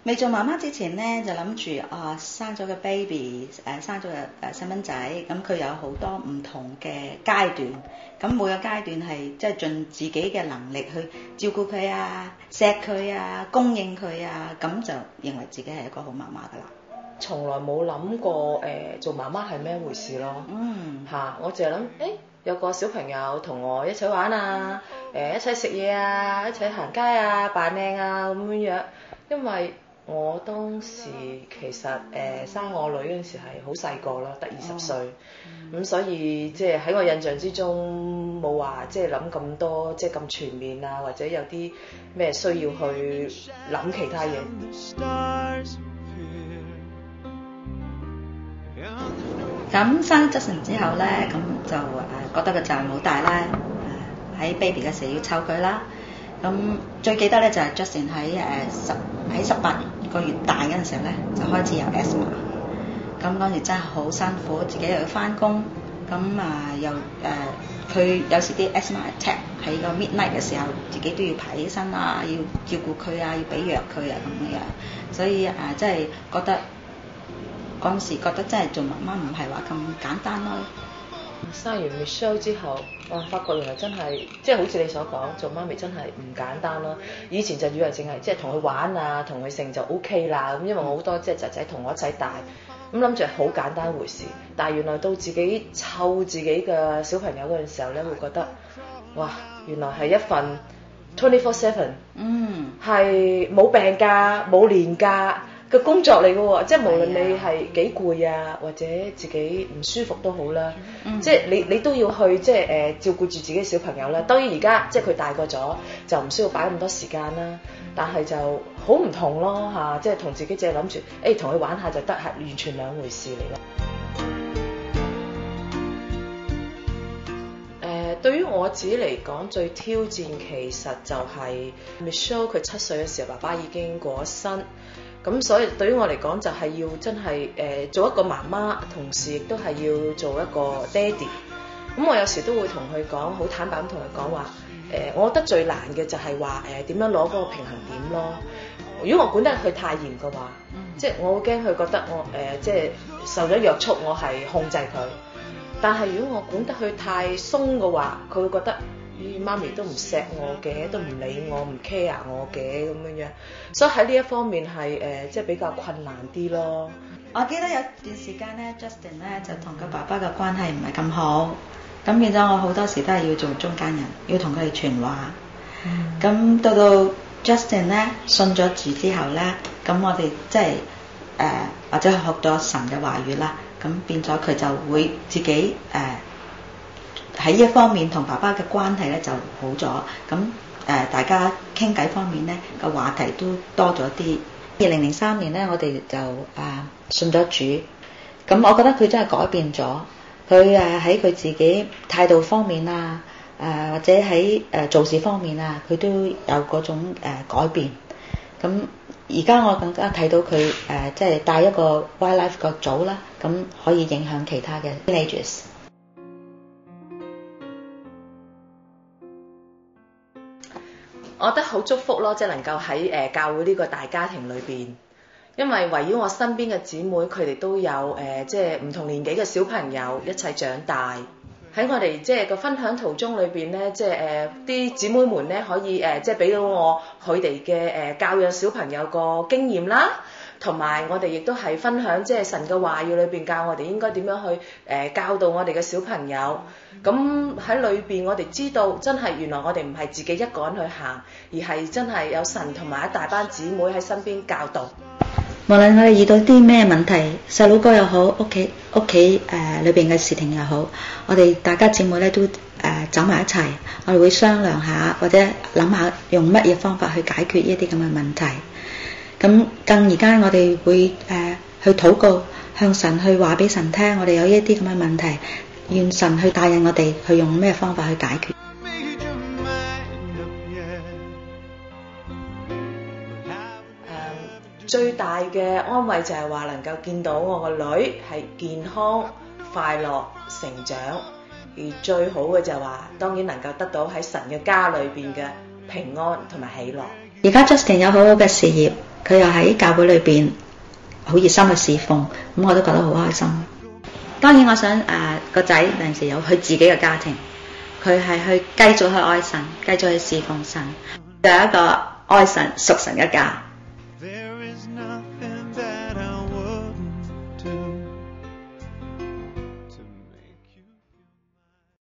未做媽媽之前咧，就諗住生咗個 baby， 生咗個細蚊仔，咁佢有好多唔同嘅階段，咁每個階段係即係盡自己嘅能力去照顧佢啊、錫佢啊、供應佢啊，咁就認為自己係一個好媽媽噶啦。從來冇諗過做媽媽係咩回事咯。我淨係諗有個小朋友同我一齊玩啊，一齊食嘢啊，一齊行街啊，扮靚啊咁樣。因為我當時其實生我女嗰陣時係好細個啦，得20歲，咁所以即係喺我印象之中冇話即係諗咁多，即係咁全面啊，或者有啲咩需要去諗其他嘢。咁生 Justin 之後咧，咁就覺得個責任好大啦。喺 baby 嘅時候要湊佢啦。咁最記得咧就係 Justin 喺18個月大嗰陣時候咧，就開始有 asthma。咁嗰陣時真係好辛苦，自己又要翻工，咁又佢有時啲 asthma attack 喺個 midnight 嘅時候，自己都要爬起身啊，要照顧佢啊，要俾藥佢啊咁樣。所以真係覺得嗰陣時覺得真係做媽媽唔係話咁簡單咯。生完 Michelle 之後，我發覺原來真係即係好似你所講，做媽咪真係唔簡單咯。以前就以為淨係即係同佢玩啊，同佢成就 OK 啦。咁因為我好多即係仔仔同我一齊大，咁諗住係好簡單回事。但係原來到自己湊自己嘅小朋友嗰陣時候咧，會覺得哇，原來係一份 24/7，係冇病假冇年假嘅工作嚟嘅喎，即係無論你係幾攰啊，或者自己唔舒服都好啦，即係你都要去即係照顧住自己嘅小朋友啦。當然而家即係佢大個咗，就唔需要擺咁多時間啦，但係就好唔同咯嚇，即係同自己淨係諗住同佢玩下就得，係完全兩回事嚟咯。對於我自己嚟講，最挑戰其實就係 Michelle 佢7歲嘅時候，爸爸已經過咗身。咁所以對於我嚟講就係要真係做一個媽媽，同時亦都係要做一個爹哋。咁我有時都會同佢講，好坦白咁同佢講話，我覺得最難嘅就係話點樣攞嗰個平衡點咯。如果我管得佢太嚴嘅話，即係我好驚佢覺得我即係受咗約束，我係控制佢。但係如果我管得佢太鬆嘅話，佢會覺得媽咪都唔錫我嘅，都唔理我，唔 care 我嘅咁樣。所以喺呢一方面係即係比較困難啲咯。我記得有段時間咧 Justin 咧就同佢爸爸嘅關係唔係咁好，咁變咗我好多時都係要做中間人，要同佢哋傳話。咁到 Justin 咧信咗主之後咧，咁我哋即係或者學咗神嘅話語啦，咁變咗佢就會自己喺呢一方面同爸爸嘅關係咧就好咗，咁大家傾偈方面咧個話題都多咗啲。2003年咧，我哋就信咗主，咁我覺得佢真係改變咗。佢喺佢自己態度方面啊，或者喺做事方面啊，佢都有嗰種改變。咁而家我更加睇到佢即係帶一個 Wildlife 個組啦，咁可以影響其他嘅 teenagers。我覺得好祝福咯，即係能夠喺教會呢個大家庭裏邊，因為圍繞我身邊嘅姊妹，佢哋都有即係唔同年紀嘅小朋友一齊長大。喺我哋即係個分享途中裏邊咧，即係啲姊妹們咧可以即係俾到我佢哋嘅教養小朋友個經驗啦，同埋我哋亦都係分享即係神嘅話語裏邊教我哋應該點樣去教導我哋嘅小朋友。咁喺裏邊我哋知道真係原來我哋唔係自己一個人去行，而係真係有神同埋一大班姊妹喺身邊教導。無論我哋遇到啲咩問題，細佬哥又好，屋企裏邊嘅事情又好，我哋大家姊妹咧都走埋一齊，我哋會商量下或者諗下用乜嘢方法去解決呢啲咁嘅問題。咁更而家我哋會去禱告，向神去話俾神聽，我哋有一啲咁嘅問題，願神去帶領我哋去用咩方法去解決。最大嘅安慰就係話能夠見到我個女係健康快樂成長，而最好嘅就係話當然能夠得到喺神嘅家裏邊嘅平安同埋喜樂。而家 Justin 有好好嘅事業，佢又喺教會裏邊好熱心去侍奉，咁我都覺得好開心。當然我想個仔臨時有佢自己嘅家庭，佢係去繼續去愛神，繼續去侍奉神，有一個愛神屬神嘅家。There is nothing